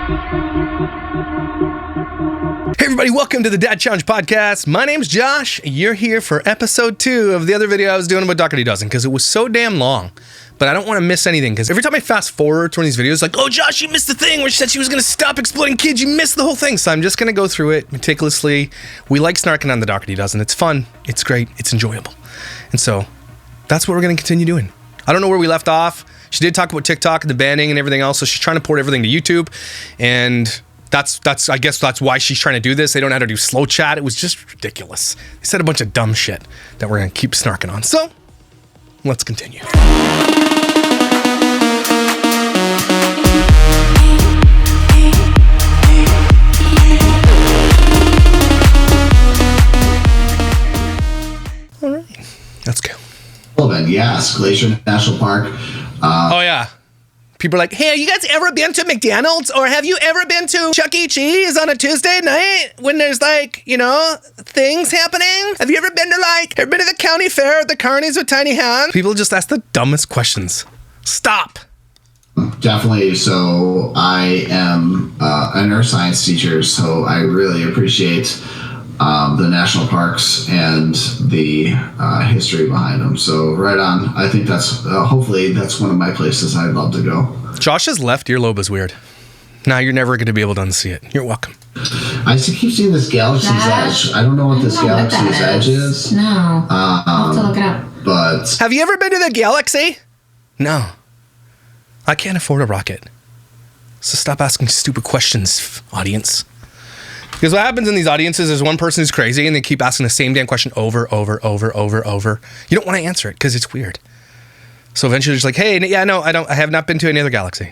Hey everybody, welcome to the Dad Challenge Podcast. My name's Josh. You're here for episode 2 of the other video I was doing about Dougherty Dozen because it was so damn long. But I don't want to miss anything because every time I fast forward to one of these videos, like, oh Josh, you missed the thing where she said she was going to stop exploiting kids. You missed the whole thing. So I'm just going to go through it meticulously. We like snarking on the Dougherty Dozen. It's fun. It's great. It's enjoyable. And so that's what we're going to continue doing. I don't know where we left off. She did talk about TikTok and the banning and everything else. So she's trying to port everything to YouTube. And that's I guess that's why she's trying to do this. They don't know how to do slow chat. It was just ridiculous. They said a bunch of dumb shit that we're going to keep snarking on. So let's continue. All right, let's go. Yes, Glacier National Park. Oh yeah. People are like, hey, have you guys ever been to McDonald's? Or have you ever been to Chuck E. Cheese on a Tuesday night when there's like, you know, things happening? Have you ever been to the county fair at the carnies with tiny hands? People just ask the dumbest questions. Stop. Definitely. So I am a nurse science teacher, so I really appreciate the national parks and the history behind them. So right on. I think that's hopefully that's one of my places I'd love to go. Josh's left earlobe is weird. Now you're never going to be able to unsee it. You're welcome. I keep seeing this Galaxy's Edge. I don't know what this Galaxy's Edge is. No. I'll have to look it up. But have you ever been to the Galaxy? No. I can't afford a rocket. So stop asking stupid questions, audience. Because what happens in these audiences is one person is crazy and they keep asking the same damn question over. You don't want to answer it because it's weird. So eventually it's like, hey, yeah, no, I have not been to any other galaxy.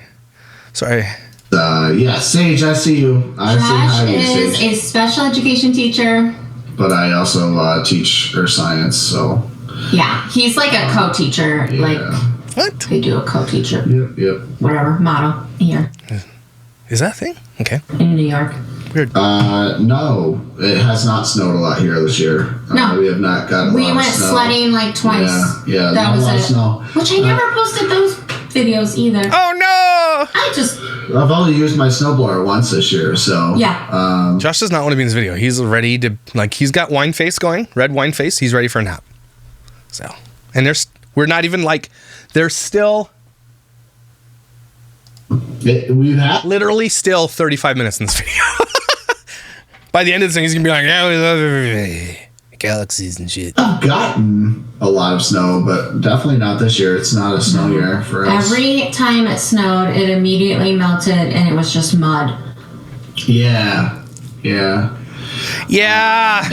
Sorry. Yeah, Sage, I see you. Josh is a special education teacher. But I also teach earth science, so. Yeah, he's like a co-teacher. Yeah. Like, what? They do a co-teacher. Yep. Whatever, model here. Is that a thing? Okay. In New York. Weird. No, it has not snowed a lot here this year. No. We have not gotten a lot of snow. We went sledding like twice. Yeah, that was it. Snow. Which I never posted those videos either. Oh no! I've only used my snowblower once this year, so. Yeah. Josh does not want to be in this video. He's ready to, he's got wine face going, red wine face. He's ready for a nap. So, and we're not even there's still. We've had literally still 35 minutes in this video. By the end of this thing, he's gonna be like, yeah, we love galaxies and shit. I've gotten a lot of snow, but definitely not this year. It's not a snow year for us. Every time it snowed, it immediately melted and it was just mud. Yeah. It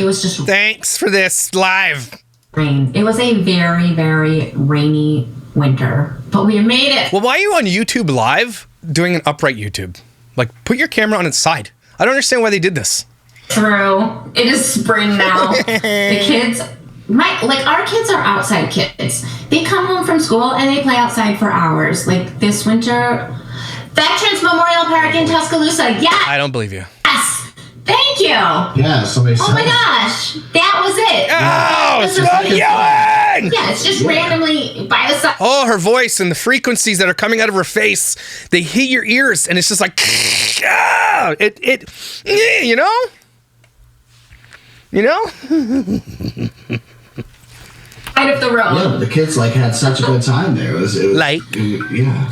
was just thanks for this live rain. It was a very, very rainy winter, but we made it. Well, why are you on YouTube live doing an upright YouTube? Put your camera on its side. I don't understand why they did this. True. It is spring now. The kids, our kids are outside kids. They come home from school and they play outside for hours. Like this winter, Veterans Memorial Park in Tuscaloosa. Yes. I don't believe you. Yes. Thank you. Yeah, somebody said. Oh my gosh. That was it. Oh, stop yelling! Yeah, it's just randomly by the side. Oh, her voice and the frequencies that are coming out of her face, they hit your ears and it's just like, you know? Side of the road. Yeah, but the kids had such a good time there. It was yeah.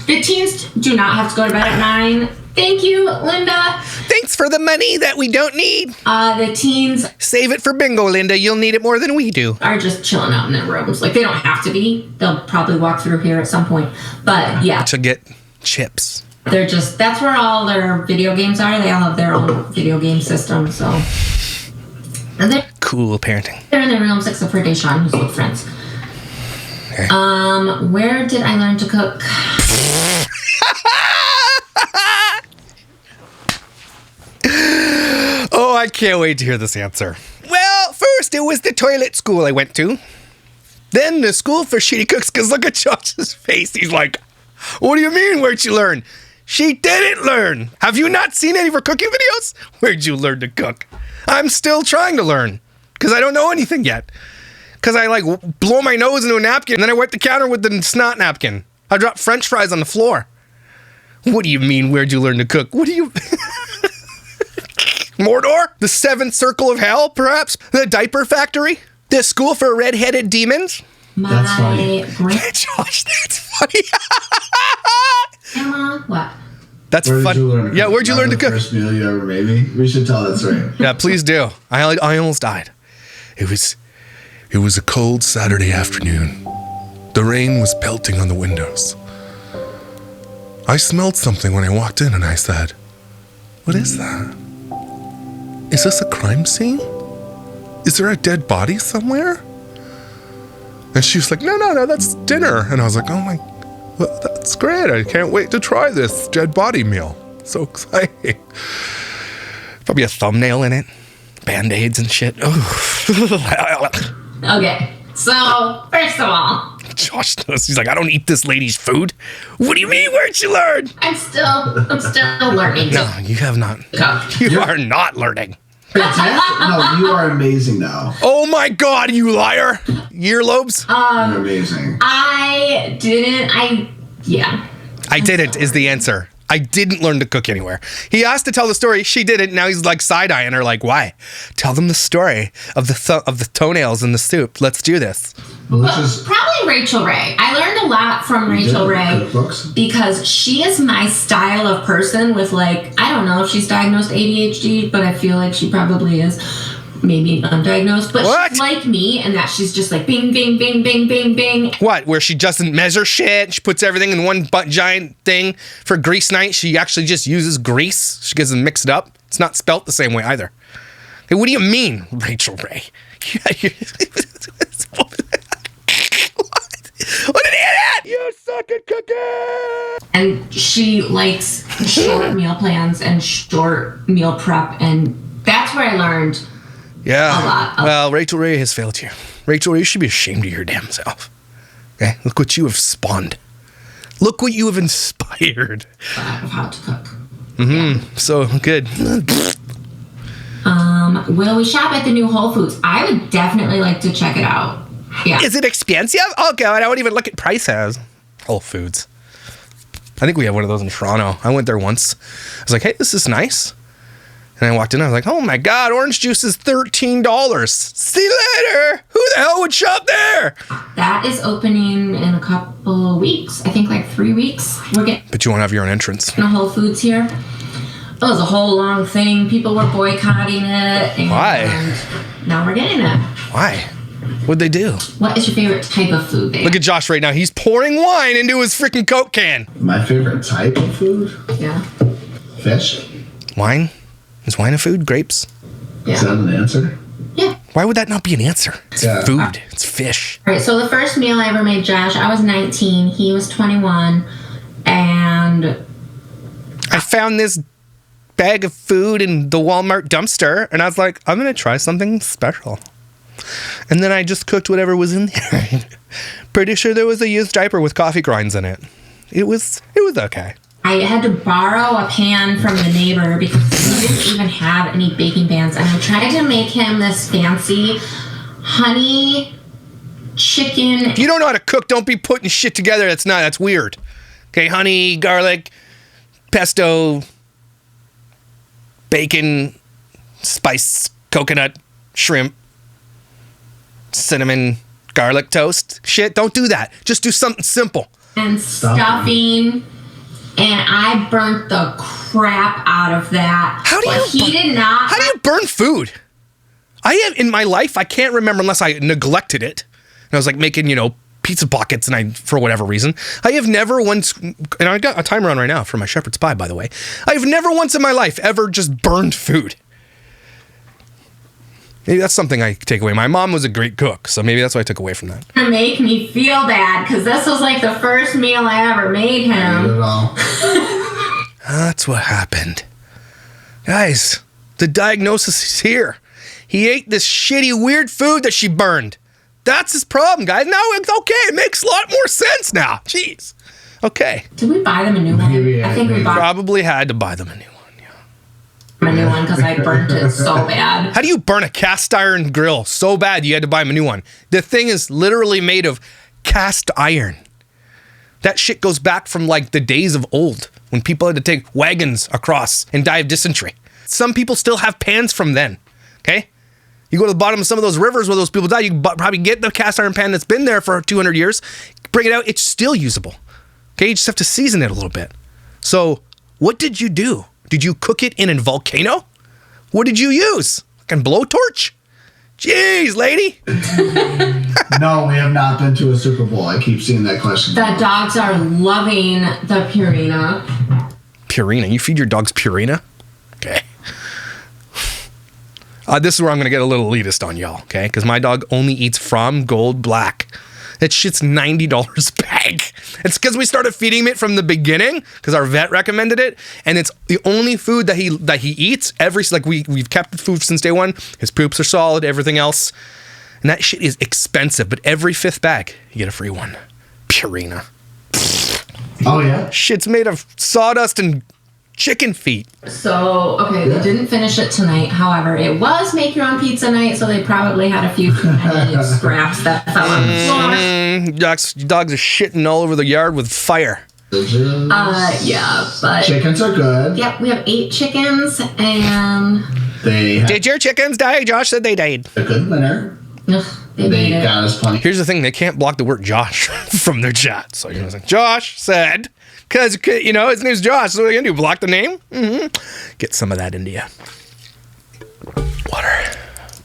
The teens do not have to go to bed at 9. Thank you, Linda. Thanks for the money that we don't need. The teens save it for bingo, Linda. You'll need it more than we do. Are just chilling out in their rooms. They don't have to be. They'll probably walk through here at some point. But yeah. To get chips. They're just, that's where all their video games are. They all have their own video game system, so. And cool parenting. They're in their rooms except for Deshaun, who's with friends. Okay. Where did I learn to cook? Oh, I can't wait to hear this answer. Well, first it was the toilet school I went to. Then the school for shitty cooks, because look at Josh's face. He's like, what do you mean, where'd you learn? She didn't learn. Have you not seen any of her cooking videos? Where'd you learn to cook? I'm still trying to learn because I don't know anything yet. Because I blow my nose into a napkin and then I wipe the counter with the snot napkin. I drop French fries on the floor. What do you mean, where'd you learn to cook? What do you... Mordor? The seventh circle of hell, perhaps? The diaper factory? The school for red-headed demons? That's funny. Josh, that's funny. Emma, what? That's Where did funny. you learn? Yeah, where'd you learn to The cook? first meal you ever made me. We should tell that story. Yeah, please do. I almost died. It was a cold Saturday afternoon. The rain was pelting on the windows. I smelled something when I walked in and I said, "What is that? Is this a crime scene? Is there a dead body somewhere?" And she was like, no, that's dinner. And I was like, oh my, well, that's great. I can't wait to try this dead body meal. So exciting. Probably a thumbnail in it. Band-Aids and shit. Okay, so first of all, Josh knows. He's like, I don't eat this lady's food. What do you mean? Where'd you learn? I'm still learning. No, you have not. Cook. You are not learning. Fantastic. No, you are amazing now. Oh my God, you liar. Earlobes? You're amazing. I didn't is the answer. I didn't learn to cook anywhere. He asked to tell the story. She didn't. Now he's like side-eyeing her like, why? Tell them the story of the toenails in the soup. Let's do this. Probably Rachel Ray. I learned a lot from Rachel Ray because she is my style of person with, like, I don't know if she's diagnosed ADHD, but I feel like she probably is. Maybe undiagnosed, but What? she's like me in that she's just like bing, bing, bing, bing, bing, bing. What? Where she doesn't measure shit? She puts everything in one giant thing for grease night. She actually just uses grease. She gets them mixed up. It's not spelt the same way either. Hey, what do you mean, Rachel Ray? What an idiot! You suck at cooking! And she likes short meal plans and short meal prep, and that's where I learned Yeah. a lot of- Well, Rachel Ray has failed you. Rachel Ray, you should be ashamed of your damn self. Okay? Look what you have spawned. Look what you have inspired. of how to cook. So good. Will we shop at the new Whole Foods? I would definitely like to check it out. Yeah. Is it expensive? Oh, God. I won't even look at prices. Whole Foods. I think we have one of those in Toronto. I went there once. I was like, hey, this is nice. And I walked in, I was like, oh my God, orange juice is $13. See you later. Who the hell would shop there? That is opening in a couple of weeks. I think like 3 weeks. We're getting But you won't have your own entrance. a Whole Foods here. It was a whole long thing. People were boycotting it. And Why? Now we're getting it. Why? What'd they do? What is your favorite type of food there? Look at Josh right now. He's pouring wine into his freaking Coke can. My favorite type of food? Yeah. Fish? Wine? Is wine a food? Grapes? Yeah. Is that an answer? Yeah. Why would that not be an answer? It's Yeah. food. It's fish. All right, so the first meal I ever made Josh, I was 19, he was 21, and I found this bag of food in the Walmart dumpster, and I was like, I'm going to try something special. And then I just cooked whatever was in there. Pretty sure there was a used diaper with coffee grinds in it. It was okay. I had to borrow a pan from the neighbor because he didn't even have any baking pans. And I tried to make him this fancy honey chicken. If you don't know how to cook, don't be putting shit together. That's weird. Okay, honey, garlic, pesto, bacon, spice, coconut, shrimp, cinnamon, garlic toast. Shit, don't do that. Just do something simple. And stuffing. And I burnt the crap out of that. How do you burn food? I have in my life, I can't remember unless I neglected it. And I was like making, pizza pockets and for whatever reason, I have never once, and I got a timer on right now for my shepherd's pie, by the way. I've never once in my life ever just burned food. Maybe that's something I take away. My mom was a great cook, so maybe that's what I took away from that. To make me feel bad, because this was like the first meal I ever made Not him. at all. That's what happened. Guys, the diagnosis is here. He ate this shitty, weird food that she burned. That's his problem, guys. Now it's okay. It makes a lot more sense now. Jeez. Okay. Did we buy them a new one? Maybe I think we bought Probably had to buy them a new one. them a new one because I burnt it so bad. How do you burn a cast iron grill so bad you had to buy him a new one? The thing is literally made of cast iron. That shit goes back from like the days of old when people had to take wagons across and die of dysentery. some people still have pans from then. Okay? You go to the bottom of some of those rivers where those people died, you can probably get the cast iron pan that's been there for 200 years, bring it out, it's still usable. Okay? You just have to season it a little bit. So, what did you do? Did you cook it in a volcano? What did you use? Like a blowtorch? Jeez, lady. No, we have not been to a Super Bowl. I keep seeing that question. The dogs are loving the Purina. Purina? You feed your dogs Purina? Okay. This is where I'm going to get a little elitist on y'all, okay? Because my dog only eats From Gold Black. That shit's $90 a bag. It's because we started feeding it from the beginning because our vet recommended it, and it's the only food that he eats. We've kept the food since day one. His poops are solid, everything else, and that shit is expensive. But every 5th bag, you get a free one. Purina. Oh yeah. Shit's made of sawdust and chicken feet. So, okay, they didn't finish it tonight. However, it was make your own pizza night, so they probably had a few scraps that fell on the floor. Dogs are shitting all over the yard with fire. Yeah, but... Chickens are good. Yep, we have 8 chickens, and... Did your chickens die? Josh said they died. A good winner. Ugh, they made it. Got us plenty. Here's the thing, they can't block the word Josh from their chat. So you're like, Josh said... Because, you know, his name's Josh. So what are you going to do? Block the name? Mm-hmm. Get some of that into you. Water.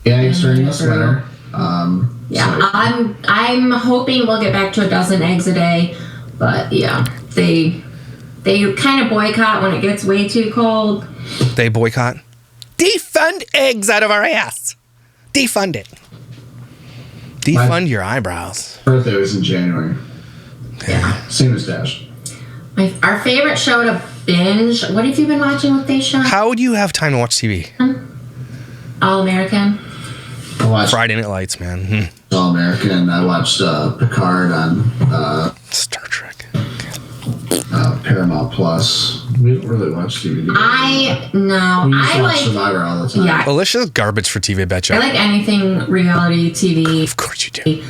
Eggs during this winter. Yeah, so. I'm hoping we'll get back to a dozen eggs a day. But, yeah, they kind of boycott when it gets way too cold. They boycott? Defund eggs out of our ass. Defund it. Defund your eyebrows. Birthday was in January. Yeah. Same as Dash. Our favorite show to binge. What have you been watching with these shows? How do you have time to watch TV? All American. I watched Friday Night Lights, man. All American. I watched Picard on Star Trek. Paramount Plus. We don't really watch TV together. I watch like Survivor all the time. Yeah. Alicia's garbage for TV, I betcha. I like anything reality TV. Of course you do.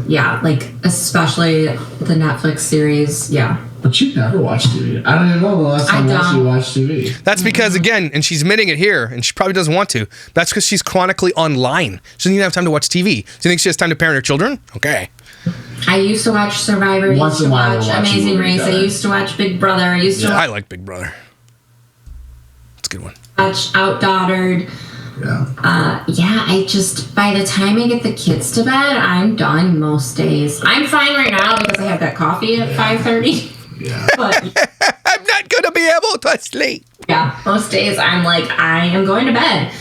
Yeah, like especially the Netflix series. Yeah. But you never watch TV. I don't even know the last time you watched TV. That's because, again, and she's admitting it here, and she probably doesn't want to. That's because she's chronically online. She doesn't even have time to watch TV. Do you think she has time to parent her children? Okay. I used to watch Survivor. I used to watch Amazing Race. I used to watch Big Brother. I like Big Brother. It's a good one. Watch Outdaughtered. Yeah. I just, by the time I get the kids to bed, I'm done most days. I'm fine right now because I have that coffee at 5:30. Yeah. But I'm not going to be able to sleep. yeah, most days I'm like, I am going to bed.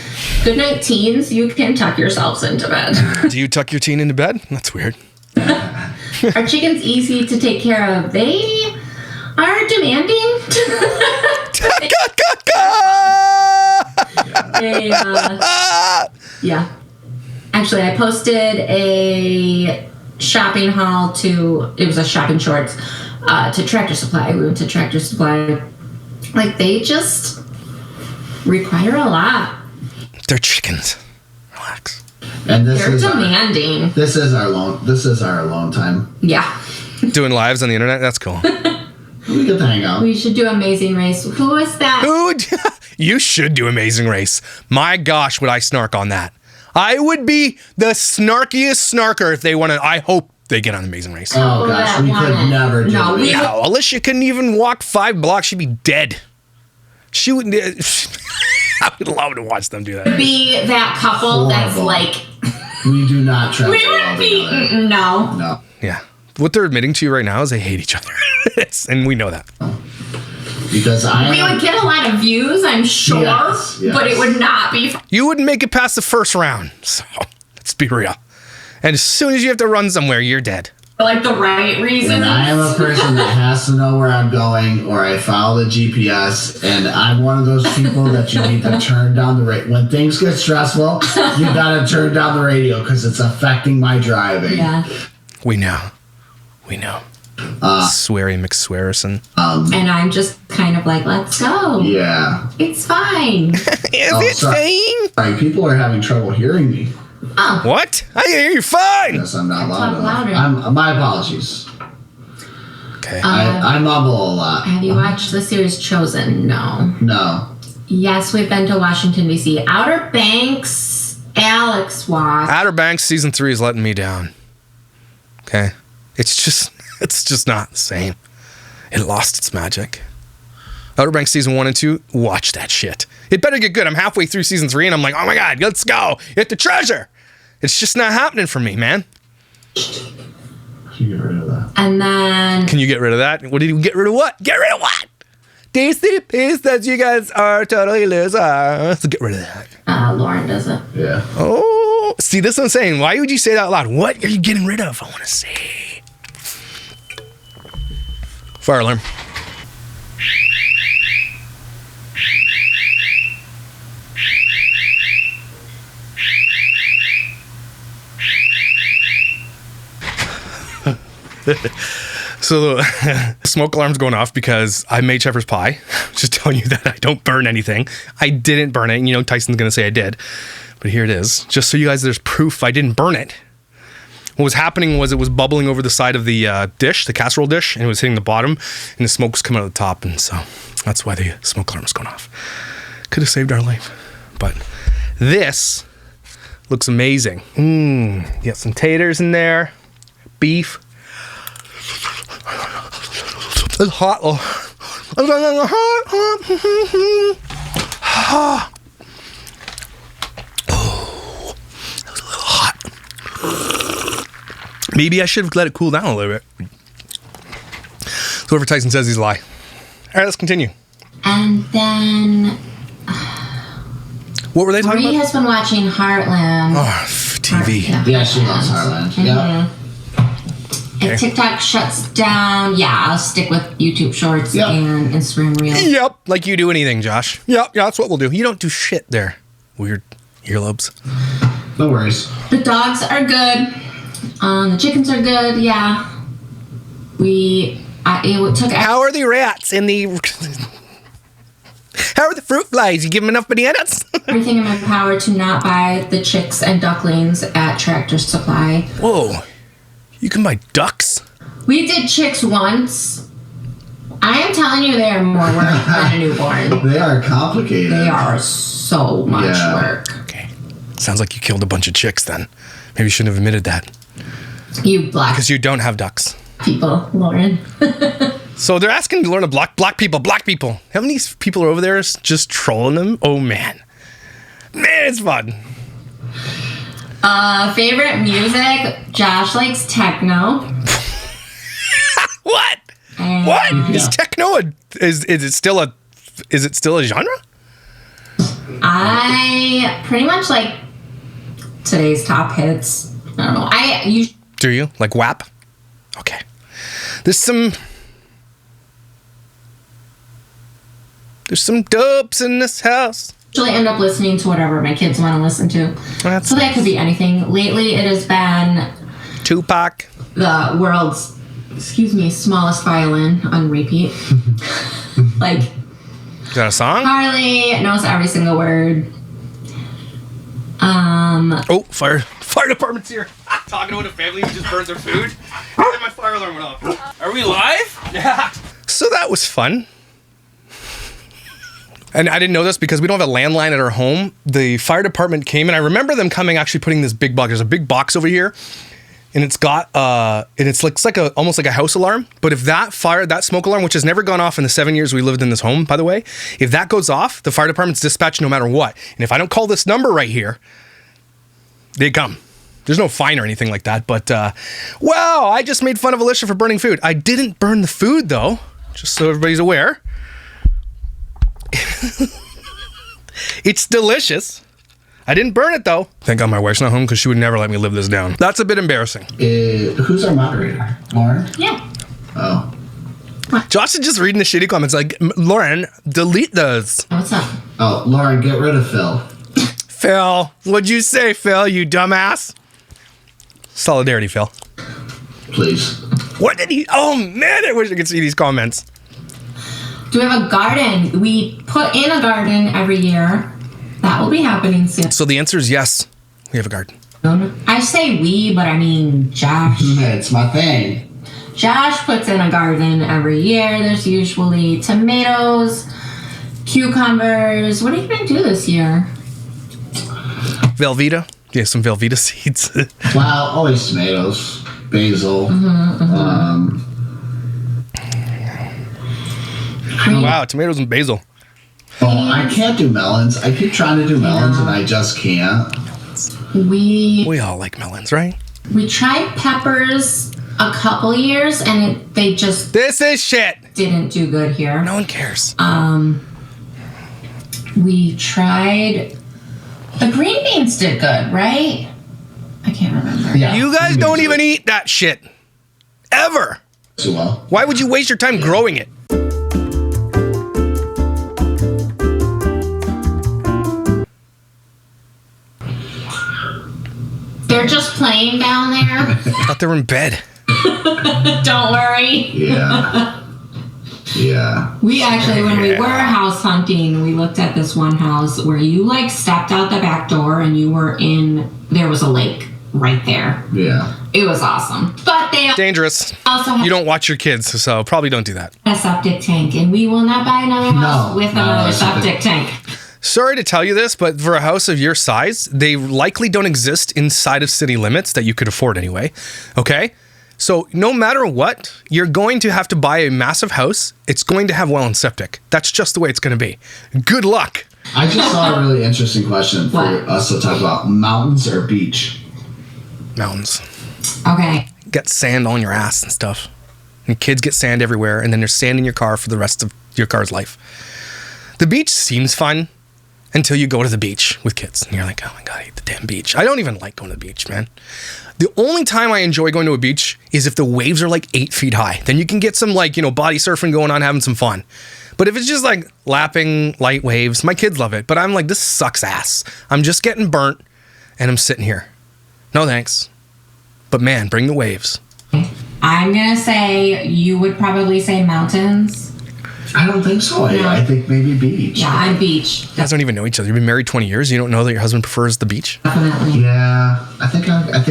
Good night, teens. You can tuck yourselves into bed. Do you tuck your teen into bed? That's weird. Are chickens easy to take care of? They are demanding. Yeah. Actually, I posted a shopping haul it was a shopping shorts to Tractor Supply. We went to Tractor Supply. Like, they just require a lot. They're chickens. Relax. And They're demanding. This is our alone time. Yeah. Doing lives on the internet? That's cool. We get to hang out. We should do Amazing Race. Who is that? You should do Amazing Race. My gosh, would I snark on that. I would be the snarkiest snarker if they want to. I hope they get on Amazing Race. Oh gosh, we could never do it. No, Alicia couldn't even walk 5 blocks. She'd be dead. She would. I would love to watch them do that. Be that couple that's like. We do not travel. We would be. No. Yeah. What they're admitting to you right now is they hate each other. And we know that. Because we would get a lot of views, I'm sure, yes. but it would not be. You wouldn't make it past the first round. So let's be real. And as soon as you have to run somewhere, you're dead. For like the right reasons. And I am a person that has to know where I'm going, or I follow the GPS, and I'm one of those people that you need to turn down the radio. When things get stressful, you gotta turn down the radio because it's affecting my driving. Yeah. We know. Sweary McSwearison. And I'm just kind of like, let's go. Yeah. It's fine. Fine? Sorry, people are having trouble hearing me. Oh. What? I hear you fine. Yes, I'm not Talk loud louder. enough. My apologies. Okay. I mumble a lot. Have you watched the series Chosen? No. No. Yes, we've been to Washington, D.C. Outer Banks, Alex watched. Outer Banks season 3 is letting me down. Okay? It's just not the same. It lost its magic. Outer Banks season 1 and 2, watch that shit. It better get good. I'm halfway through season 3 and I'm like, oh my God, let's go. Hit the treasure. It's just not happening for me, man. You get rid of that. And then... Can you get rid of that? What did you get rid of what? Get rid of what? DC piece that you guys are totally losers. So get rid of that. Lauren does it. Yeah. Oh, see, this is what I'm saying. Why would you say that out loud? What are you getting rid of? I want to say. Fire alarm. So the smoke alarm's going off because I made shepherd's pie. Just telling you that I don't burn anything. I didn't burn it. And, you know, Tyson's going to say I did. But here it is. Just so you guys, there's proof I didn't burn it. What was happening was it was bubbling over the side of the dish, the casserole dish, and it was hitting the bottom, and the smoke was coming out of the top. And so that's why the smoke alarm was going off. Could have saved our life. But this looks amazing. You got some taters in there. Beef. It's hot. That was a little hot. Maybe I should have let it cool down a little bit. So whoever Tyson says he's a lie. All right, let's continue. And then... What were they talking Bree about? has been watching Heartland. Oh, TV. Yeah, she loves Heartland. Yeah. If TikTok shuts down, I'll stick with YouTube Shorts and Instagram Reels. Yep, like you do anything, Josh. Yep, yeah, that's what we'll do. You don't do shit there. Weird earlobes. No worries. The dogs are good. The chickens are good. Yeah. It took. How are the rats and the? How are the fruit flies? You give them enough bananas? Everything in my power to not buy the chicks and ducklings at Tractor Supply. Whoa. You can buy ducks? We did chicks once. I am telling you, they are more work than a newborn. They are complicated. They are so much work. Okay. Sounds like you killed a bunch of chicks then. Maybe you shouldn't have admitted that. You black Because you don't have ducks. people, Lauren. So they're asking to learn to black people. How many people are over there just trolling them? Oh, man. Man, it's fun. Favorite music? Josh likes techno. What? What? Is techno is it still a genre? I pretty much like today's top hits. I don't know. Do you? Like WAP? Okay. There's some dopes in this house. Usually end up listening to whatever my kids want to listen to. That's so that could be anything. Lately it has been Tupac. The world's smallest violin on repeat. Like, Is that a song? Harley knows every single word. Oh, fire department's here. Talking with a family who just burned their food. And then my fire alarm went off. Are we live? Yeah. So that was fun. And I didn't know this because we don't have a landline at our home. The fire department came, and I remember them coming, actually putting this big box. There's a big box over here, and it's got and it's like almost like a house alarm. But if that smoke alarm, which has never gone off in the 7 years we lived in this home, by the way, if that goes off, the fire department's dispatched no matter what. And if I don't call this number right here, they come. There's no fine or anything like that. But wow, I just made fun of Alicia for burning food. I didn't burn the food though, just so everybody's aware. It's delicious. I didn't burn it though. Thank God my wife's not home because she would never let me live this down. That's a bit embarrassing. Who's our moderator? Lauren? Yeah. Oh. Josh is just reading the shitty comments like, Lauren, delete those. What's up? Oh, Lauren, get rid of Phil. Phil, what'd you say, Phil, you dumbass? Solidarity, Phil. Please. What did he? Oh man, I wish I could see these comments. Do we have a garden? We put in a garden every year. That will be happening soon. So the answer is yes. We have a garden. I say we, but I mean Josh. It's my thing. Josh puts in a garden every year. There's usually tomatoes, Cucumbers. What are you going to do this year? Velveeta. Yeah, some Velveeta seeds. Wow, always tomatoes, basil. Wow, tomatoes and basil. Oh, I can't do melons. I keep trying to do melons and I just can't. We all like melons, right? We tried peppers a couple years and they just This is shit. didn't do good here. No one cares. We tried the green beans did good, right? I can't remember. Yeah, You guys don't even eat that shit. Ever. so well. Why would you waste your time growing it? They're just playing down there. I thought they were in bed. Don't worry. Yeah. Yeah. We actually, when we were house hunting, we looked at this one house where you like stepped out the back door and you were in, there was a lake right there. Yeah. It was awesome. But they Dangerous. also have You don't watch your kids, so probably don't do that. a septic tank, and we will not buy another house No, with no, another that's not septic tank. Sorry to tell you this, but for a house of your size, they likely don't exist inside of city limits that you could afford anyway. Okay? So no matter what, you're going to have to buy a massive house. It's going to have well and septic. That's just the way it's going to be. Good luck. I just saw a really interesting question for What? us to talk about. Mountains or beach? Mountains. Okay. Get sand on your ass and stuff. And kids get sand everywhere, and then there's sand in your car for the rest of your car's life. The beach seems fun until you go to the beach with kids. And you're like, oh my God, I hate the damn beach. I don't even like going to the beach, man. The only time I enjoy going to a beach is if the waves are like 8 feet high. Then you can get some like, body surfing going on, having some fun. But if it's just like lapping light waves, my kids love it. But I'm like, this sucks ass. I'm just getting burnt and I'm sitting here. No thanks. But man, bring the waves. I'm going to say you would probably say mountains. I don't think so. No. I think maybe beach. Yeah, I'm beach. You guys don't even know each other. You've been married 20 years. You don't know that your husband prefers the beach? Definitely. Yeah. I think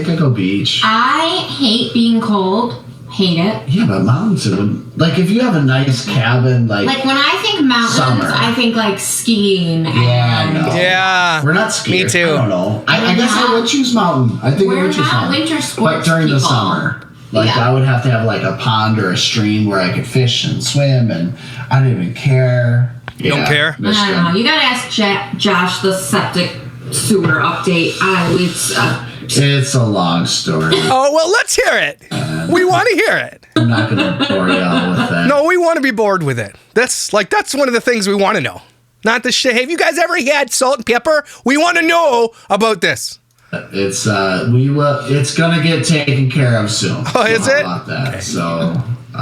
I go beach. I hate being cold. Hate it. Yeah, but mountains would, like if you have a nice cabin, like Like when I think mountains, Summer. I think like skiing. Yeah, and I know. Yeah. We're not skiers. Me too. I don't know. I guess I would choose mountain. I think I We're would choose not mountain. winter sports But during the people. summer, like Yeah. I would have to have like a pond or a stream where I could fish and swim, and I don't even care. You don't care? I don't know. You gotta ask Josh the septic sewer update. It's a long story. Oh, well, let's hear it. We want to hear it. I'm not gonna bore y'all with that. No, we want to be bored with it. That's one of the things we want to know. Not the shit. Hey, have you guys ever had salt and pepper? We want to know about this. It's it's gonna get taken care of soon. Oh, is How it? about that? Okay. So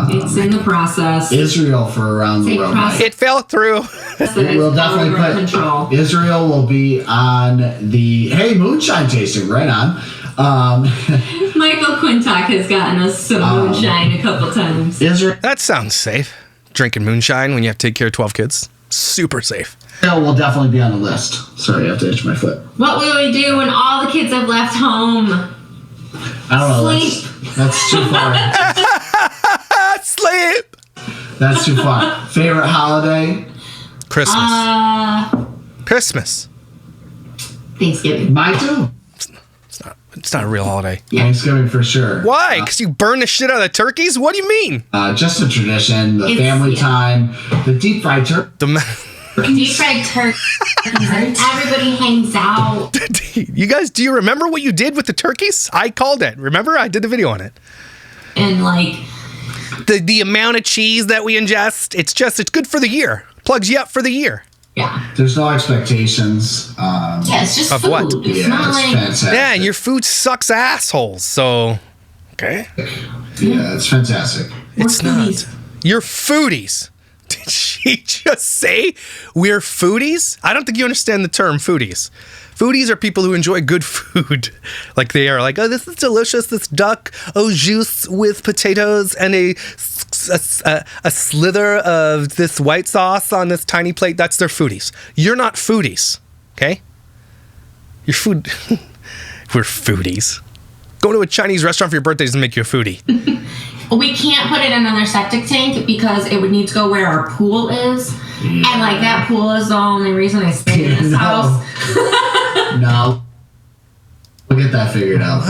It's in the process. Israel for around the Take world. process. night. It fell through. It will definitely under put control. Israel will be on the moonshine tasting right on. Michael Quintock has gotten us some moonshine a couple times. Israel That sounds safe. Drinking moonshine when you have to take care of 12 kids. Super safe. will definitely be on the list. Sorry, I have to itch my foot. What will we do when all the kids have left home? I don't know. Sleep. That's too far. Sleep. That's too far. Favorite holiday? Christmas. Christmas. Thanksgiving. Mine too. It's not a real holiday. Thanksgiving for sure. Why? Because you burn the shit out of the turkeys? What do you mean? Just a tradition. The family time. The deep fried turkey. Deep fried turkey. Everybody hangs out. You guys, do you remember what you did with the turkeys? I called it. Remember? I did the video on it. And like, The amount of cheese that we ingest, it's good for the year. Plugs you up for the year. yeah. There's no expectations. Yeah, it's just Of food. what? It's Yeah, not it's like fantastic. Yeah, and your food sucks assholes. So, okay. Yeah, it's fantastic. It's foodies. not. You're foodies. Did she just say we're foodies? I don't think you understand the term foodies. Foodies are people who enjoy good food. Like they are like, oh, this is delicious, this duck au jus with potatoes and a slither of this white sauce on this tiny plate. That's their foodies. You're not foodies, okay? You're food. We're foodies. Going to a Chinese restaurant for your birthday doesn't make you a foodie. we can't put it in another septic tank because it would need to go where our pool is. Yeah. And like that pool is the only reason I stay in this house. No. We'll get that figured out.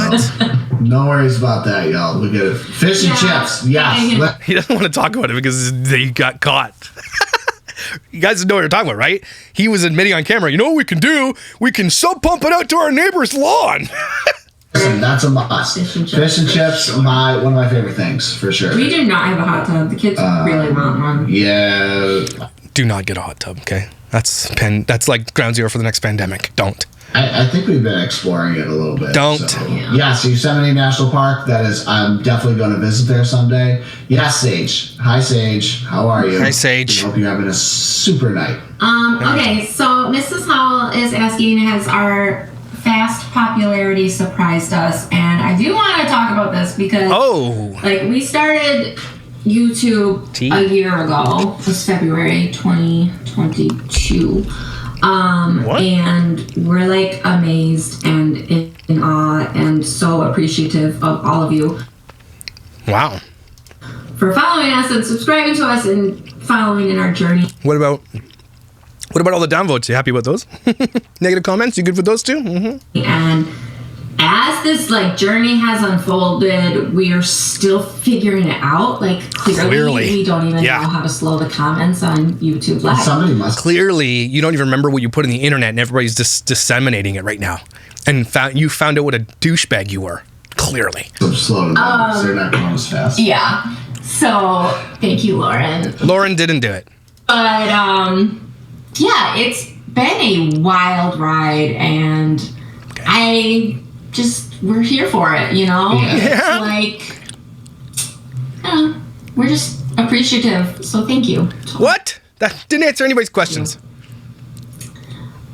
No worries about that, y'all. We'll get it. Fish and chips. Yes. He doesn't want to talk about it because they got caught. You guys know what you're talking about, right? He was admitting on camera, you know what we can do? We can sub pump it out to our neighbor's lawn. Listen, that's a must. Fish and chips, one of my favorite things, for sure. We do not have a hot tub. The kids really want one. Yeah. Do not get a hot tub, okay? That's like ground zero for the next pandemic. Don't. I think we've been exploring it a little bit. Don't. So. Yeah, so Yosemite National Park, I'm definitely going to visit there someday. Yes, Sage. Hi, Sage. How are you? Hi, Sage. I hope you're having a super night. Okay, so Mrs. Howell is asking, has our fast popularity surprised us? And I do want to talk about this because we started YouTube a year ago. It was February 2022. And we're like amazed and in awe and so appreciative of all of you. Wow. For following us and subscribing to us and following in our journey. What about all the downvotes? You happy with those? Negative comments? You good with those too? Mm-hmm. And as this journey has unfolded, we are still figuring it out. Clearly. We don't even know how to slow the comments on YouTube Live. Somebody must. Clearly, you don't even remember what you put in the internet, and everybody's just disseminating it right now. And you found out what a douchebag you were. Clearly. So slow them down because they're not going as fast. Yeah. So thank you, Lauren. Lauren didn't do it. But it's been a wild ride, and we're here for it, you know? Yeah. It's we're just appreciative, so thank you. What? That didn't answer anybody's questions.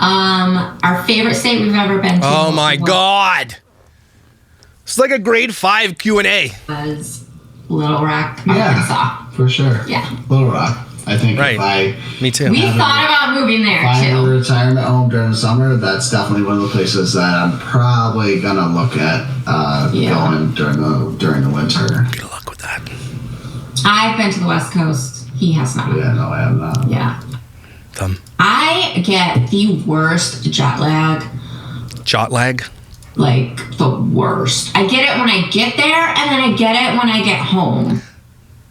Our favorite state we've ever been to. Oh my God. It's like a grade 5 Q&A. Was Little Rock, Arkansas. For sure. Yeah. Little Rock. I think Me too. We thought about moving there, if I have a retirement home during the summer, that's definitely one of the places that I'm probably going to look at going during the winter. Good luck with that. I've been to the West Coast. He has not. Yeah, no, I have not. Yeah. I get the worst jet lag. Jet lag? Like, the worst. I get it when I get there, and then I get it when I get home.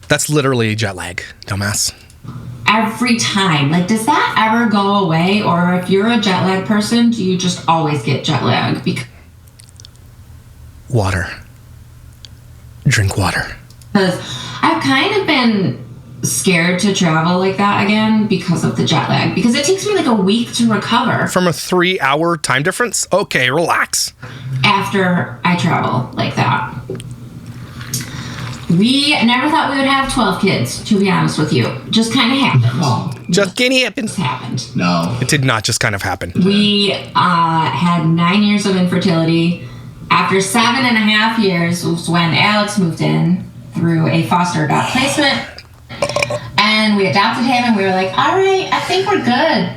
That's literally jet lag, dumbass. Every time. Does that ever go away? Or if you're a jet lag person, do you just always get jet lag? Water. Drink water. Because I've kind of been scared to travel like that again because of the jet lag. Because it takes me a week to recover. From a 3-hour time difference? Okay, relax. After I travel like that. We never thought we would have 12 kids, to be honest with you. Just kind of happened. Just kinda happened. Just happened. No. It did not just kind of happen. We had 9 years of infertility. After 7.5 years was when Alex moved in through a foster adopt placement. And we adopted him, and we were like, all right, I think we're good.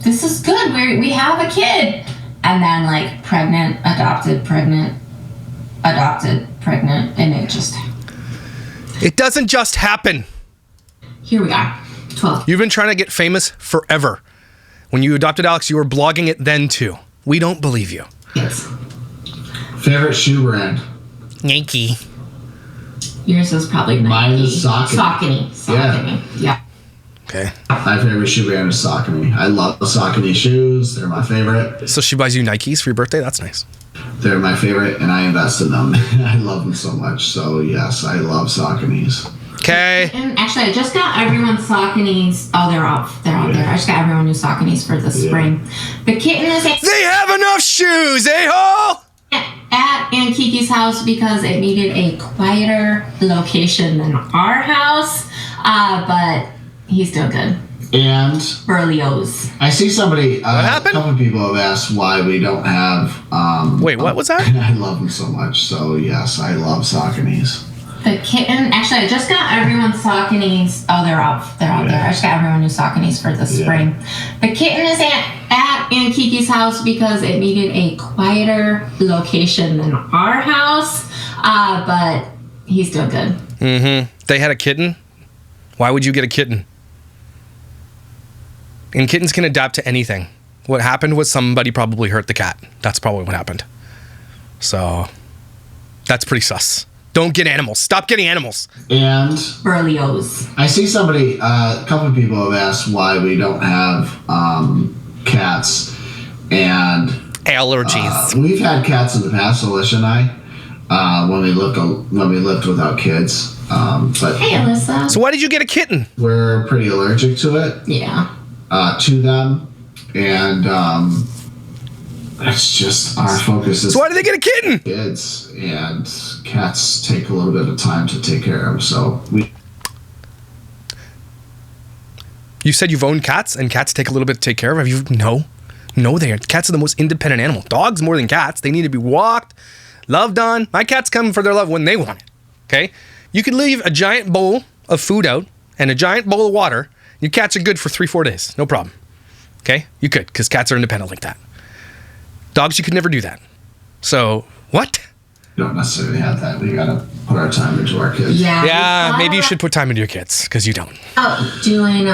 This is good. We have a kid. And then pregnant, adopted, pregnant, and it doesn't just happen. Here we are, 12. You've been trying to get famous forever. When you adopted Alex, you were blogging it then too. We don't believe you. Yes. Favorite shoe brand? Yankee. Yours is probably Nike. Mine is Saucony. Saucony. Yeah. Okay. My favorite shoe brand is Saucony. I love the Saucony shoes. They're my favorite. So she buys you Nikes for your birthday? That's nice. They're my favorite, and I invest in them. I love them so much. So, yes, I love Sauconys. Okay. And actually, I just got everyone Sauconys. Oh, they're out there. I just got everyone new Sauconys for the spring. The kitten is... They have enough shoes, ho! At Aunt Kiki's house because it needed a quieter location than our house. But he's still good. And Berlioz. I see somebody, what happened? A couple of people have asked why we don't have... Wait, what was that? I love them so much. So, yes, I love Sauconys. The kitten... Actually, I just got everyone Sauconys. Oh, they're out there. I just got everyone new Sauconys for the spring. The kitten is at Aunt Kiki's house because it needed a quieter location than our house. But He's doing good. Mm-hmm. They had a kitten. Why would you get a kitten? And kittens can adapt to anything. What happened was somebody probably hurt the cat. That's probably what happened. So that's pretty sus. Don't get animals. Stop getting animals. And Berlioz. I see somebody, a couple of people have asked why we don't have cats. And allergies. We've had cats in the past, Alicia and I, when we lived without kids. But Hey, Alyssa. So why did you get a kitten? we're pretty allergic to it, Yeah. to them, and it's just our focus is So why did they get a kitten? kids, and cats take a little bit of time to take care of. So we. You said you've owned cats, and cats take a little bit to take care of. Have you? No, they are. Cats are the most independent animal. Dogs more than cats. They need to be walked, loved on. My cats come for their love when they want it. Okay? You could leave a giant bowl of food out and a giant bowl of water. Your cats are good for 3-4 days. No problem. Okay? You could, because cats are independent like that. Dogs, you could never do that. So, what? Don't necessarily have that. We gotta put our time into our kids. Yeah. Yeah, maybe you should put time into your kids, because you don't. Oh, doing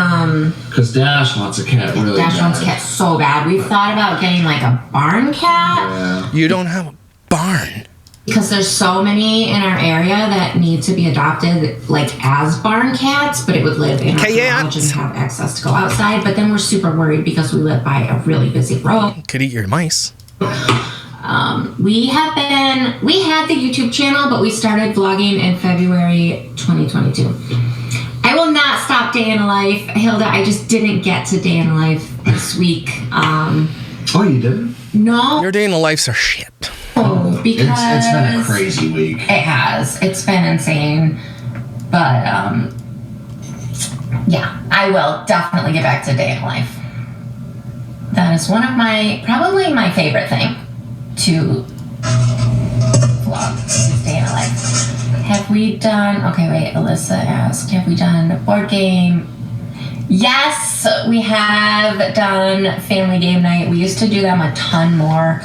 Because Dash wants a cat really Dash bad. wants a cat so bad. We've thought about getting like a barn cat Yeah. You don't have a barn. because there's so many in our area that need to be adopted like as barn cats, but it would live in our garage and have access to go outside. But then we're super worried because we live by a really busy road. Could eat your mice. We had the YouTube channel, but we started vlogging in February 2022. I will not stop Day in a Life. Hilda, I just didn't get to Day in a Life this week. Oh, you didn't? No, Your day in the lives are shit. because It's been a crazy week. It has. It's been insane. But, yeah, I will definitely get back to Day in a Life. That is one of probably my favorite thing to vlog, is Day in a Life. Have we done, okay, wait, Alyssa asked, have we done a board game? Yes, we have done family game night. We used to do them a ton more.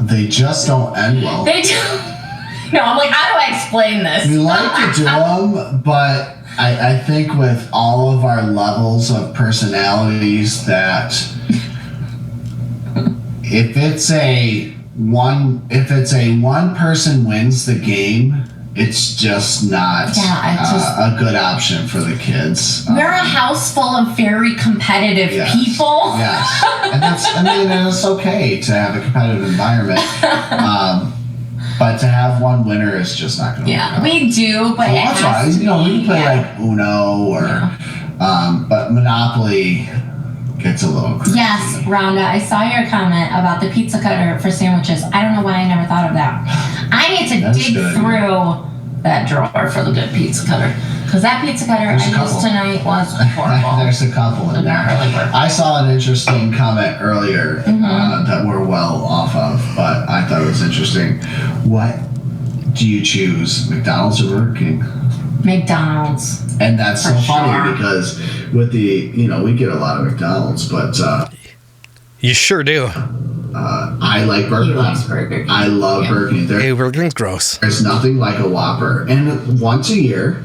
They just don't end well. They do. No, I'm like, how do I explain this? We like to do them, but I think with all of our levels of personalities that if it's a one person wins the game, it's just not a good option for the kids. We're a house full of very competitive people. Yes, and it's okay to have a competitive environment. But to have one winner is just not going to work out. We do, but So that's why, we can play like Uno or, but Monopoly gets a little crazy. Yes, Rhonda, I saw your comment about the pizza cutter for sandwiches. I don't know why I never thought of that. I need to dig through that drawer for the good pizza cutter. Because that pizza cutter I used tonight was horrible. There's a couple in there. Really work. I saw an interesting comment earlier that we're well off of, but I thought it was interesting. What do you choose, McDonald's or Burger King? McDonald's. And that's so funny sure. because with the, we get a lot of McDonald's, but You sure do. I like Burger King. He loves Burger King. I love Burger King. Hey, Burger King's gross. There's nothing like a Whopper. And once a year,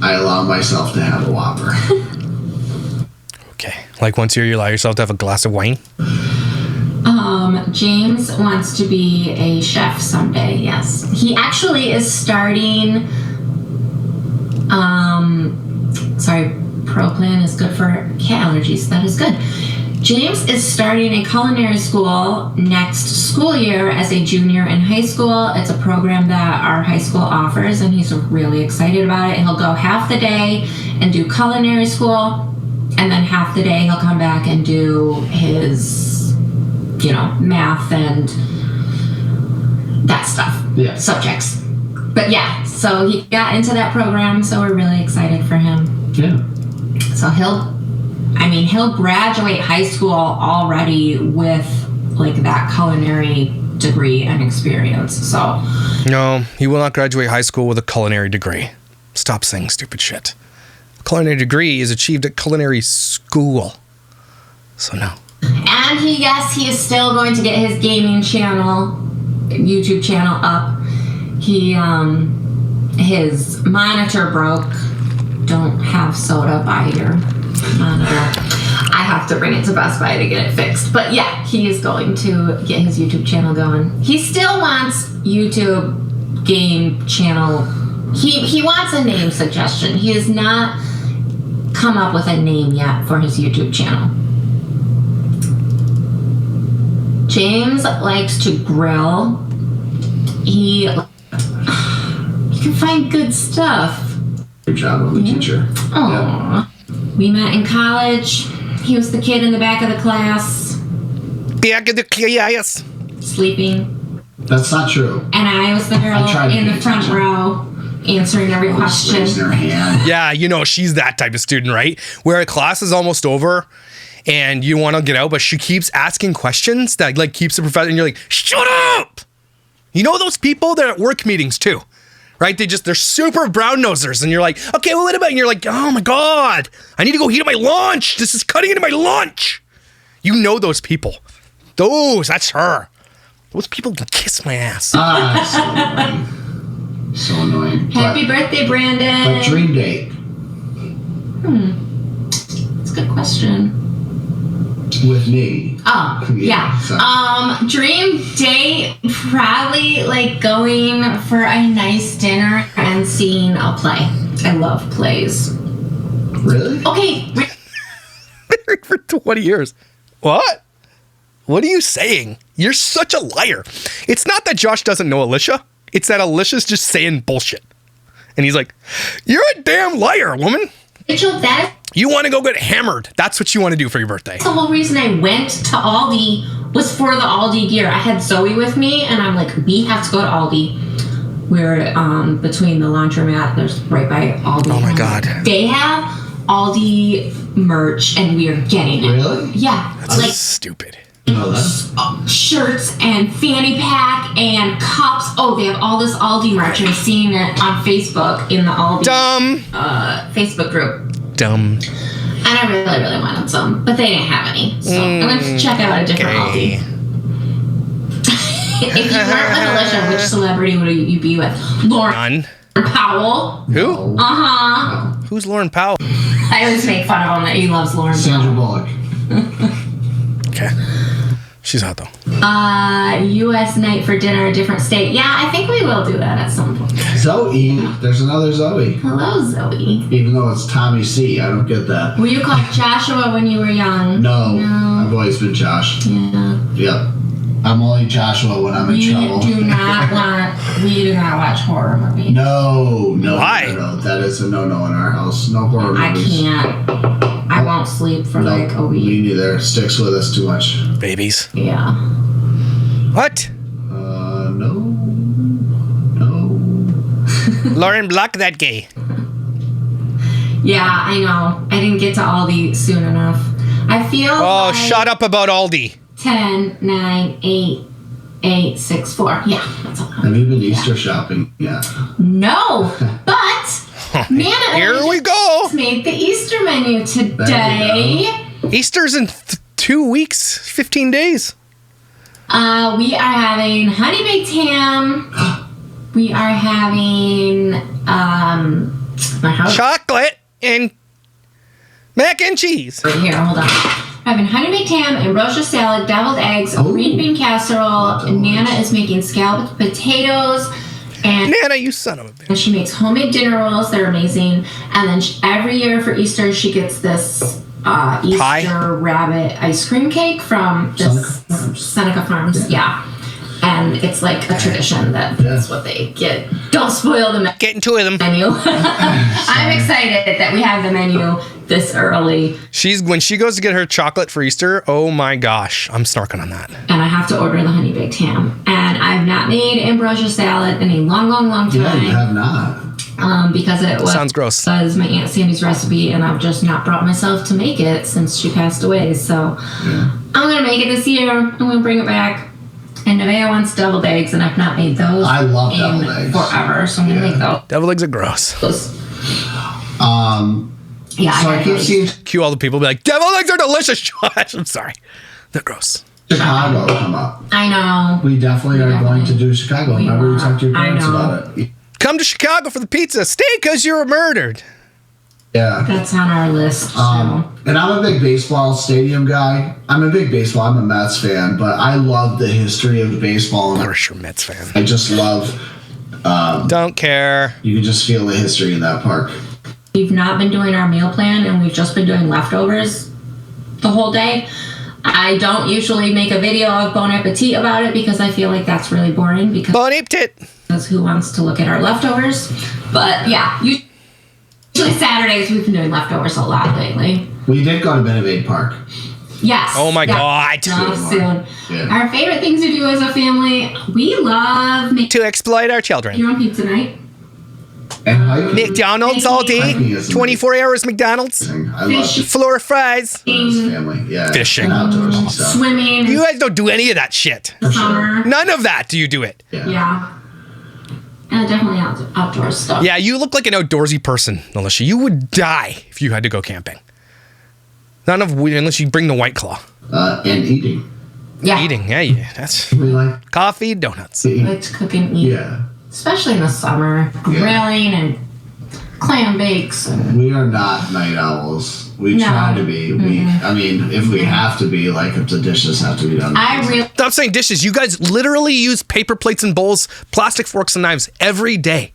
I allow myself to have a Whopper. Okay. Like once a year, you allow yourself to have a glass of wine? James wants to be a chef someday, yes. He actually is starting, ProPlan is good for cat allergies. That is good. James is starting a culinary school next school year as a junior in high school. It's a program that our high school offers, and he's really excited about it. He'll go half the day and do culinary school, and then half the day he'll come back and do his, math and that stuff. Yeah. Subjects. But yeah, so he got into that program, so we're really excited for him. Yeah. So he'll graduate high school already with like that culinary degree and experience. So No, he will not graduate high school with a culinary degree. Stop saying stupid shit. A culinary degree is achieved at culinary school. So no. and he is still going to get his gaming channel, YouTube channel up. his monitor broke. Don't have soda by your monitor. I have to bring it to Best Buy to get it fixed. But yeah, he is going to get his YouTube channel going. He still wants YouTube game channel. He wants a name suggestion. He has not come up with a name yet for his YouTube channel. James likes to grill. He can find good stuff. Good job on the teacher. Aww. We met in college. He was the kid in the back of the class. Back of the class. Sleeping. That's not true. And I was the girl in the front row answering every question. Raising her hand. Yeah, you know, she's that type of student, right? Where a class is almost over and you want to get out, but she keeps asking questions that like keeps the professor, and you're like, shut up! You know those people? They're at work meetings too, right? They're super brown nosers, and you're like, okay, well, what about? And you're like, oh my God, I need to go heat up my lunch. This is cutting into my lunch. You know those people. That's her. Those people can kiss my ass. So annoying. So annoying. Happy birthday, Brandon. But dream date. That's a good question. With me. Oh, yeah. So. Dream date, probably like going for a nice dinner and seeing a play. I love plays. Really? Okay. Married for 20 years. What? What are you saying? You're such a liar. It's not that Josh doesn't know Alicia. It's that Alicia's just saying bullshit. And he's like, you're a damn liar, woman. Rachel, that You want to go get hammered. That's what you want to do for your birthday. the whole reason I went to Aldi was for the Aldi gear. I had Zoe with me, and I'm like, we have to go to Aldi. We're between the laundromat. There's right by Aldi. Oh my God. They have Aldi merch, and we are getting it. Really? Yeah. That's like stupid. No, that's... shirts and fanny pack and cups. Oh, they have all this Aldi merch. I'm seeing it on Facebook in the Aldi Dumb. Facebook group. Dumb. And I really, really wanted some, but they didn't have any. So I'm going to check out a different Aldi. If you weren't with Alicia, which celebrity would you be with? Lauren None. Powell. Who? Uh-huh. Who's Lauren Powell? I always make fun of him that he loves Lauren Sandra Powell. Bullock. Okay. She's hot though. U.S. night for dinner, a different state. Yeah, I think we will do that at some point. Zoe. There's another Zoe. Hello, Zoe. Even though it's Tommy C. I don't get that. Were you called Joshua when you were young? No. I've always been Josh. Yeah. Yep. I'm only Joshua when I'm in trouble. We do not watch horror movies. No. Why? No. That is a no-no in our house. No horror movies. I can't. I won't sleep for like a week. Me neither. Sticks with us too much. Babies. Yeah. What? No. Lauren, block that gay. Yeah, I know. I didn't get to Aldi soon enough. I feel Oh, like shut up about Aldi. 10, 9, 8, 8, 6, 4. Yeah, that's all. Have you been Easter shopping yet? No, but Nana Here we go. made the Easter menu today. Easter's in 2 weeks, 15 days. We are having honey baked ham. We are having my house. Chocolate and mac and cheese. Right here, hold on. We're having honey baked ham, ambrosia salad, deviled eggs, green bean casserole. And Nana is making scalloped potatoes. And Nana, you son of a bitch. she makes homemade dinner rolls. They're amazing. And then every year for Easter, she gets this Easter rabbit ice cream cake from this Seneca Farms. Yeah. And it's like a tradition that that's what they get. Don't spoil the Getting two of them. menu. I'm excited that we have the menu this early. When she goes to get her chocolate for Easter, oh my gosh, I'm snarking on that. And I have to order the honey baked ham. And I've not made ambrosia salad in a long, long, long time. Yeah, you have not. Because it was Sounds gross. Was my Aunt Sandy's recipe, and I've just not brought myself to make it since she passed away. So I'm gonna make it this year. I'm gonna bring it back. And Nevaeh wants deviled eggs, and I've not made those. I love deviled eggs forever, so I'm gonna make those. Deviled eggs are gross. Yeah. So I keep seeing. Cue all the people be like, deviled eggs are delicious, Josh. I'm sorry. They're gross. Chicago come up. I know. We definitely are going to do Chicago. Remember you talked to your parents about it. Come to Chicago for the pizza. Stay because you were murdered. Yeah. That's on our list, too. And I'm a big baseball stadium guy. I'm a a Mets fan, but I love the history of baseball. Of course you're a Mets fan. I just love... Don't care. You can just feel the history in that park. We've not been doing our meal plan, and we've just been doing leftovers the whole day. I don't usually make a video of Bon Appetit about it because I feel like that's really boring Bon Appetit! Because who wants to look at our leftovers? But yeah, usually Saturdays we've been doing leftovers a lot lately. We did go to Benevade Park. Yes. Oh my God. Soon. Yeah. Our favorite things to do as a family, we love to exploit our children. your own pizza night. And hiking. McDonald's all day. Hiking is 24 hours McDonald's. I love Fish. it. Floor fries. Family. Yeah. Fishing. And outdoors and stuff. Swimming. You guys don't do any of that shit. in the summer. None of that do you do it. Yeah. And definitely outdoor stuff. Yeah, you look like an outdoorsy person, Alicia. You would die if you had to go camping. Unless you bring the White Claw. And eating. Yeah. Eating, yeah. That's We like coffee, donuts. to eat. Like to cook and eat. Yeah. Especially in the summer. Grilling and clam bakes. We are not night owls. We No. try to be. I mean, if we have to be, like if the dishes have to be done. Stop saying dishes. You guys literally use paper plates and bowls, plastic forks and knives every day.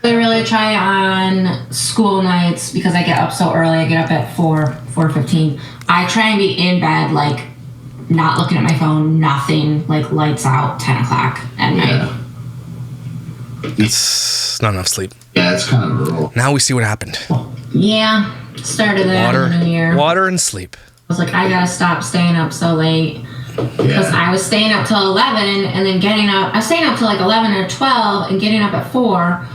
I really try on school nights because I get up so early. I get up at 4:15. I try and be in bed, like, not looking at my phone, nothing, like, lights out, 10 o'clock at night. It's not enough sleep. Yeah, it's kind of a rule. Now we see what happened. Yeah, started that in the new year. Water and sleep. I was like, I gotta stop staying up so late. Because I was staying up till 11 and then getting up. I was staying up till like 11 or 12 and getting up at 4.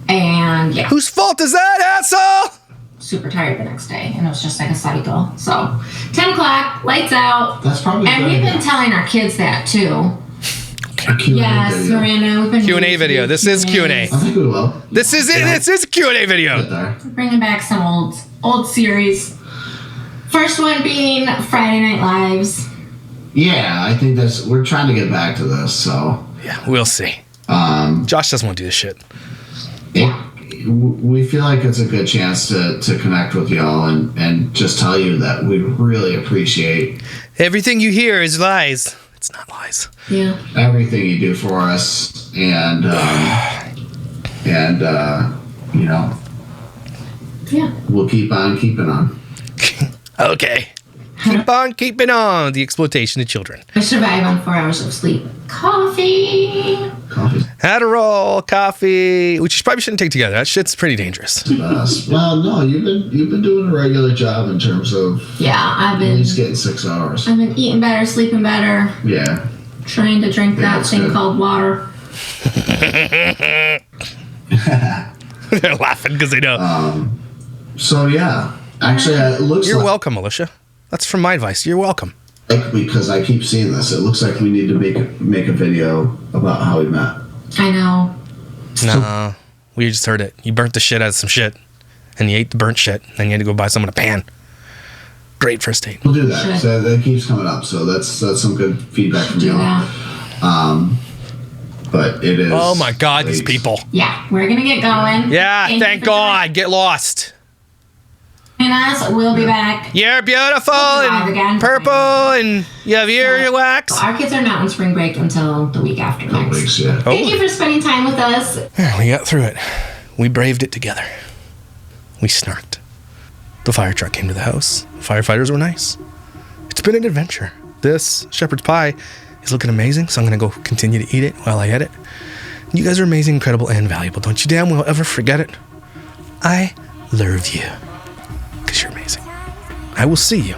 And yeah. Whose fault is that, asshole? Super tired the next day. And it was just like a cycle. So 10 o'clock, lights out. That's probably And good. we've been telling our kids that too. Q&A Yes, video. Miranda, we've been Q&A doing video. This is Q&A. I think we will. This is it. This is a Q&A Get video. there. Bringing back some old series. First one being Friday Night Lives. Yeah, I think we're trying to get back to this, so. Yeah, we'll see. Josh doesn't want to do this shit. We feel like it's a good chance to connect with y'all and just tell you that we really appreciate Everything you hear is lies. It's not lies. Yeah. everything you do for us, and you know, Yeah. we'll keep on keeping on. Okay. Keep on keeping on the exploitation of children. I survive on 4 hours of sleep. Coffee. Coffee. Adderall, coffee, which you probably shouldn't take together. That shit's pretty dangerous. Well, no, you've been doing a regular job in terms of Yeah, I've at been least getting 6 hours. I've been eating better, sleeping better, Yeah. trying to drink that that's thing good. called water. They're laughing because they know. So yeah, actually, it looks You're like welcome, Alicia. That's from my advice. You're welcome. because I keep seeing this, it looks like we need to make a video about how we met. I know. No, we just heard it. You burnt the shit out of some shit, and you ate the burnt shit, and you had to go buy someone a pan. Great first date. We'll do that. Sure. So that keeps coming up. So that's some good feedback from Do y'all. that. But it is. Oh my God, these late. people. Yeah, we're gonna get going. Yeah, you thank for God. Get lost. joining us. We'll be back. You're beautiful Live again. and purple, and you have earwax. Our kids are not on spring break until the week after Couple next. weeks, yeah. Thank you for spending time with us. Yeah, we got through it. We braved it together. We snarked. The fire truck came to the house. Firefighters were nice. It's been an adventure. This shepherd's pie is looking amazing, so I'm going to go continue to eat it while I edit. You guys are amazing, incredible, and valuable. Don't you damn well ever forget it. I love you. Because you're amazing. I will see you